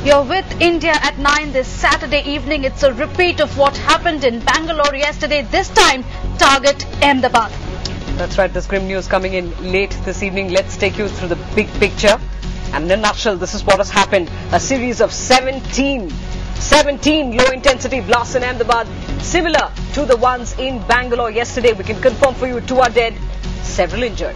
You're with India at 9 this Saturday evening. It's a repeat of what happened in Bangalore yesterday. This time, target Ahmedabad. That's right. This grim news coming in late this evening. Let's take you through the big picture. And in a nutshell, this is what has happened. A series of 17 low-intensity blasts in Ahmedabad, similar to the ones in Bangalore yesterday. We can confirm for you 2 are dead, several injured.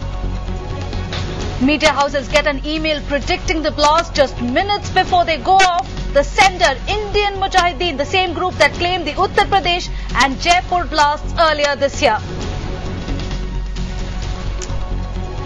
Media houses get an email predicting the blast just minutes before they go off. The sender, Indian Mujahideen, the same group that claimed the Uttar Pradesh and Jaipur blasts earlier this year.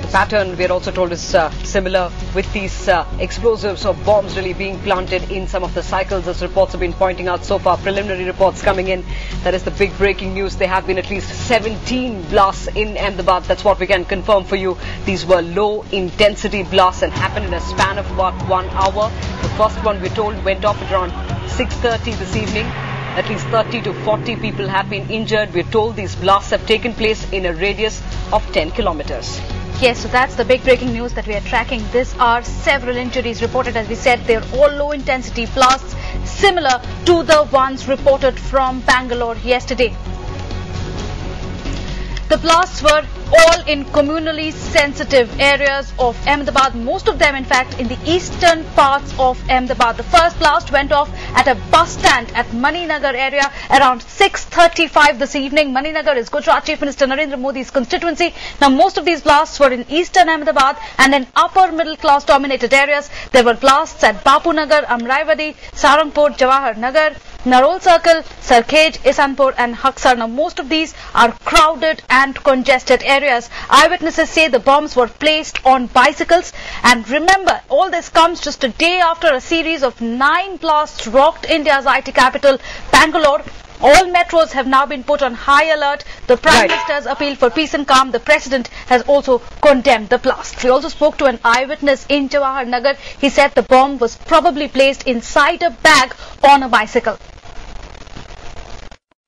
The pattern, we are also told, is similar with these explosives or bombs really being planted in some of the cycles, as reports have been pointing out so far. Preliminary reports coming in. That is the big breaking news. There have been at least 17 blasts in Ahmedabad. That's what we can confirm for you. These were low-intensity blasts and happened in a span of about 1 hour. The first one, we're told, went off at around 6:30 this evening. At least 30 to 40 people have been injured. We're told these blasts have taken place in a radius of 10 kilometers. Yes, so that's the big breaking news that we are tracking. These are several injuries reported. As we said, they're all low-intensity blasts, similar to the ones reported from Bangalore yesterday. The blasts were all in communally sensitive areas of Ahmedabad, most of them in fact in the eastern parts of Ahmedabad. The first blast went off at a bus stand at Maninagar area around 6:35 this evening. Maninagar is Gujarat Chief Minister Narendra Modi's constituency. Now most of these blasts were in eastern Ahmedabad and in upper middle class dominated areas. There were blasts at Bapu Nagar, Amraivadi, Sarangpur, Jawahar Nagar, Narol Circle, Sarkhej, Isanpur and Haksar. Now most of these are crowded and congested areas. Eyewitnesses say the bombs were placed on bicycles. And remember, all this comes just a day after a series of 9 blasts rocked India's IT capital, Bangalore. All metros have now been put on high alert. The Prime Minister's appeal for peace and calm. The President has also condemned the blast. We also spoke to an eyewitness in Jawahar Nagar. He said the bomb was probably placed inside a bag on a bicycle.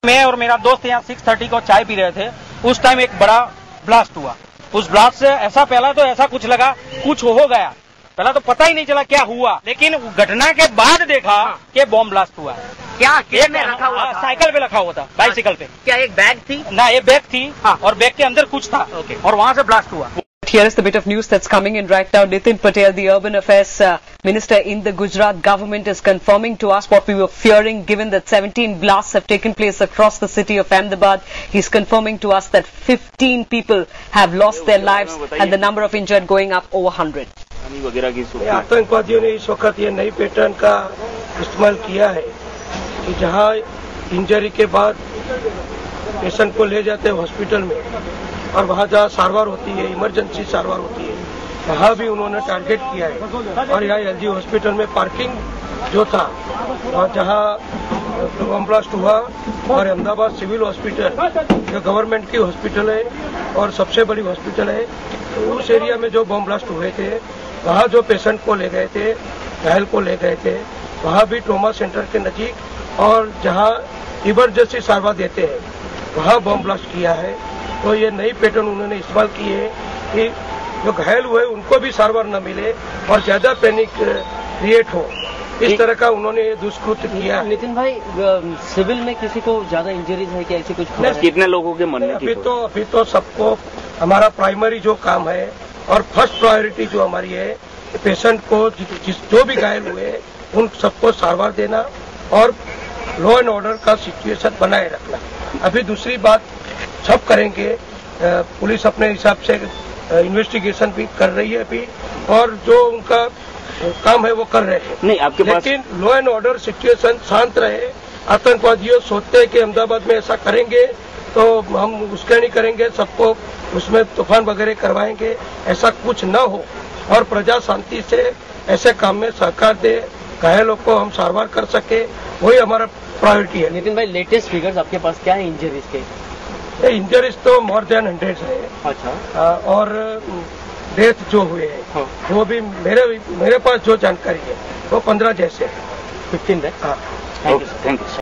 मैं और मेरा दोस्त यहाँ 6:30 को चाय P रहे थे, उस टाइम एक बड़ा ब्लास्ट हुआ। उस ब्लास्ट से ऐसा पहला तो ऐसा कुछ लगा कुछ हो गया, पहला तो पता ही नहीं चला क्या हुआ, लेकिन घटना के बाद देखा कि बॉम्ब ब्लास्ट हुआ। क्या में रखा हुआ था? साइकिल पे रखा हुआ था, बाइसिकल पे। क्या एक बैग थी? ना, ये बैग थी और बैग के अंदर कुछ था और वहाँ से ब्लास्ट हुआ। Here is the bit of news that's coming in right now. Nitin Patel, the Urban Affairs Minister in the Gujarat government, is confirming to us what we were fearing, given that 17 blasts have taken place across the city of Ahmedabad. He's confirming to us that 15 people have lost their lives and the number of injured going up over 100. आतंकवादियों ने इस वक्त ये नई pattern का इस्तेमाल किया है कि जहां इंजरी के बाद पेशेंट को ले जाते हैं हॉस्पिटल में और वहां जहां सारवार होती है, इमरजेंसी सारवार होती है, वहां भी उन्होंने टारगेट किया है। और यहाँ एलजी हॉस्पिटल में पार्किंग जो था और जहां बम ब्लास्ट हुआ, और अहमदाबाद सिविल हॉस्पिटल जो गवर्नमेंट की हॉस्पिटल है और सबसे बड़ी हॉस्पिटल है, तो उस एरिया में जो बम ब्लास्ट हुए थे वहां जो पेशेंट को ले गए थे, घायल को ले गए थे, वहां भी ट्रॉमा सेंटर के नजीक और जहां इमरजेंसी सारवार देते हैं वहां बम ब्लास्ट किया है। तो ये नई पैटर्न उन्होंने इस्तेमाल की है कि जो घायल हुए उनको भी सारवार न मिले और ज्यादा पैनिक क्रिएट हो, इस तरह का उन्होंने दुष्कृत्य किया। नितिन भाई, सिविल में किसी को ज्यादा इंजरीज है क्या? ऐसी कुछ कितने लोगों के मन में? अभी तो सबको हमारा प्राइमरी जो काम है और फर्स्ट प्रायोरिटी जो हमारी है, पेशेंट को जो भी घायल हुए उन सबको सारवार देना और लॉ एंड ऑर्डर का सिचुएशन बनाए रखना। अभी दूसरी बात सब करेंगे, पुलिस अपने हिसाब से इन्वेस्टिगेशन भी कर रही है अभी और जो उनका काम है वो कर रहे हैं। नहीं, आपके पास लेकिन लॉ एंड ऑर्डर सिचुएशन शांत रहे। आतंकवादियों सोचते हैं कि अहमदाबाद में ऐसा करेंगे तो हम उसका नहीं करेंगे, सबको उसमें तूफान वगैरह करवाएंगे, ऐसा कुछ न हो और प्रजा शांति से ऐसे काम में सहकार दे, घायलों को हम सारवार कर सके, वही हमारा प्रायोरिटी है। नितिन भाई, लेटेस्ट फिगर्स आपके पास क्या है इंजरीज के? इंजरीज तो मोर देन 100 है। अच्छा। और डेथ जो हुए हैं वो भी मेरे पास जो जानकारी है वो 15 जैसे 15 है। हाँ, थैंक यू।